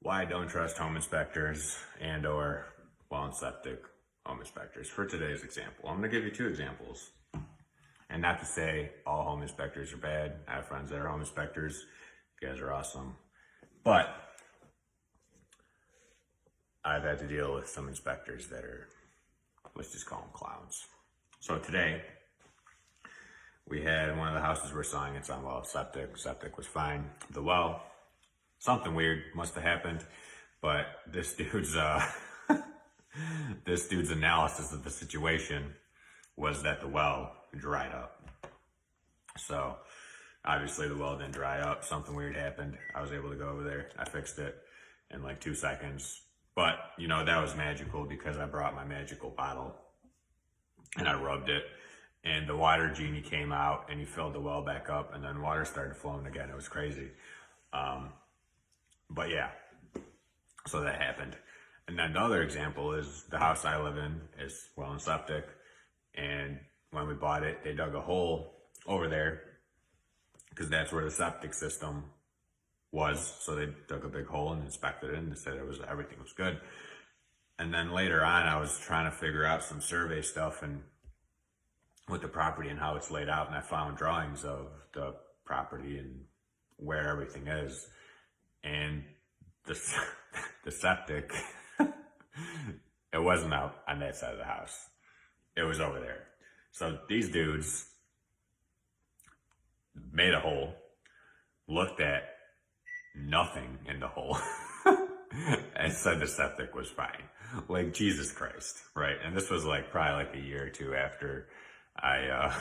Why don't trust home inspectors and or well and septic home inspectors. For today's example, I'm going to give you two examples. And not to say all home inspectors are bad. I have friends that are home inspectors. You guys are awesome. But I've had to deal with some inspectors that are, let's just call them clowns. So today, we had one of the houses we're selling, it's on well septic. Septic was fine. The well, something weird must have happened, but this dude's this dude's analysis of the situation was that the well dried up. So obviously the well didn't dry up. Something weird happened. I was able to go over there. I fixed it in like 2 seconds. But you know, that was magical because I brought my magical bottle and I rubbed it. And the water genie came out and he filled the well back up and then water started flowing again. It was crazy. But yeah, so that happened. And then the other example is the house I live in is well and septic. And when we bought it, they dug a hole over there because that's where the septic system was. So they dug a big hole and inspected it and said everything was good. And then later on, I was trying to figure out some survey stuff and with the property and how it's laid out. And I found drawings of the property and where everything is. And the septic, it wasn't out on that side of the house. It was over there. So these dudes made a hole, looked at nothing in the hole, and said the septic was fine. Like, Jesus Christ, right? And this was like probably like a year or two after I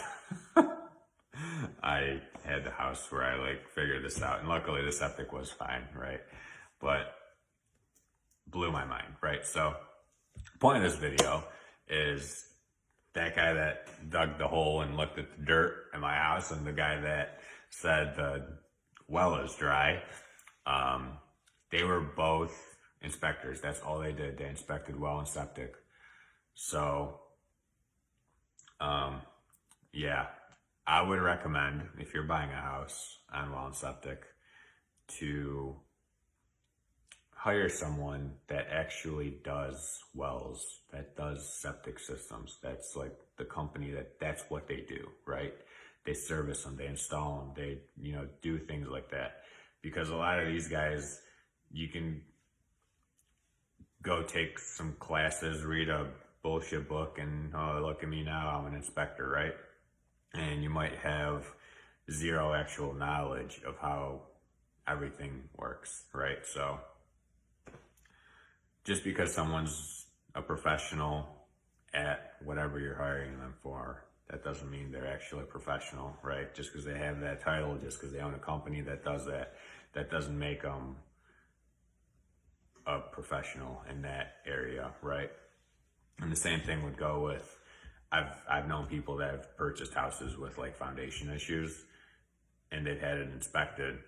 I had the house where I like figured this out, and luckily the septic was fine, right? But blew my mind, right? So point of this video is that guy that dug the hole and looked at the dirt in my house and the guy that said the well is dry. They were both inspectors. That's all they did. They inspected well and septic. So, yeah, I would recommend if you're buying a house on well and septic to hire someone that actually does wells, that does septic systems. That's like the company that's what they do, right? They service them, they install them, they, do things like that. Because a lot of these guys, you can go take some classes, read a bullshit book and, oh, look at me now, I'm an inspector, right? And you might have zero actual knowledge of how everything works, right? So just because someone's a professional at whatever you're hiring them for, that doesn't mean they're actually a professional, right? Just because they have that title, just because they own a company that does that, that doesn't make them a professional in that area, right? And the same thing would go with, I've known people that have purchased houses with like foundation issues and they've had it inspected.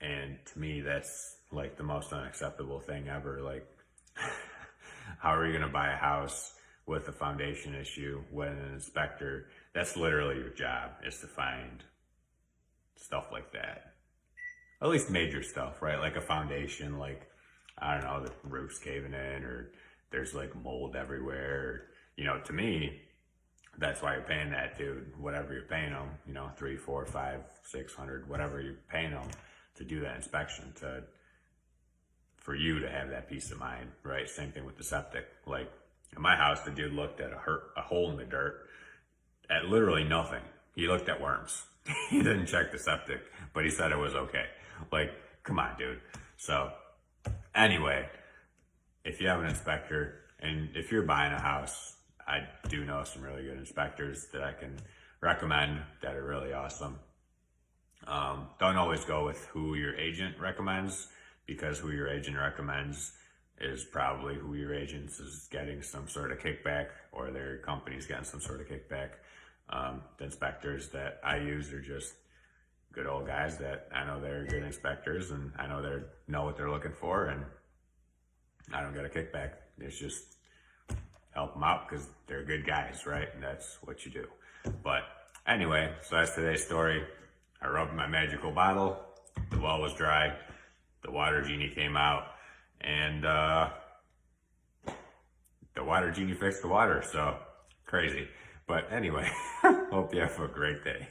And to me, that's like the most unacceptable thing ever. Like, how are you going to buy a house with a foundation issue when an inspector, that's literally your job, is to find stuff like that. At least major stuff, right? Like a foundation, like, I don't know, the roof's caving in or there's like mold everywhere. To me, that's why you're paying that dude, whatever you're paying them, 3, 4, 5, 600, whatever you're paying them to do that inspection, for you to have that peace of mind, right? Same thing with the septic. Like in my house, the dude looked at a hole in the dirt at literally nothing. He looked at worms. He didn't check the septic, but he said it was okay. Like, come on, dude. So anyway, if you have an inspector and if you're buying a house, I do know some really good inspectors that I can recommend that are really awesome. Don't always go with who your agent recommends, because who your agent recommends is probably who your agent is getting some sort of kickback, or their company's getting some sort of kickback. The inspectors that I use are just good old guys that I know they're good inspectors and I know they know what they're looking for, and I don't get a kickback. It's just help them out because they're good guys, right? And that's what you do. But anyway, so that's today's story. I rubbed my magical bottle, the well was dry, the water genie came out, and the water genie fixed the water. So crazy. But anyway, hope you have a great day.